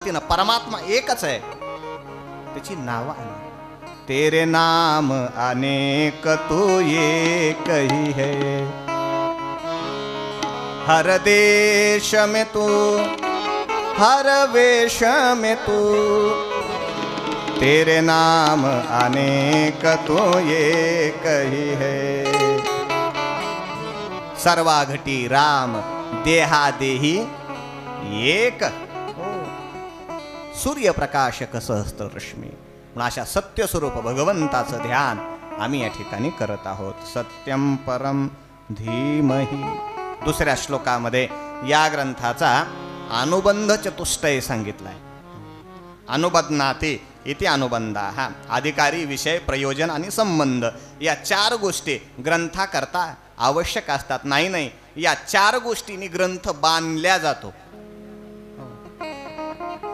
परमात्मा एकच आहे, त्याची नाव आहे. तेरे नाम अनेक तू एक ही है, हर देश में तू हर वेश में तू, तेरे नाम अनेक तू एक ही है. सर्वाघटी राम देहादेही एक, सूर्यप्रकाशक सहस्त्र रश्मी. म्हणून अशा सत्यस्वरूप भगवंताचं ध्यान आम्ही या ठिकाणी करत आहोत. सत्यम परम धीमहि. दुसऱ्या श्लोकामध्ये या ग्रंथाचा अनुबंध चतुष्टय सांगितलाय. अनुबंधाते इथे अनुबंधा, हा अधिकारी, विषय, प्रयोजन आणि संबंध या चार गोष्टी ग्रंथाकरता आवश्यक असतात. नाही, या चार गोष्टींनी ग्रंथ बांधल्या जातो.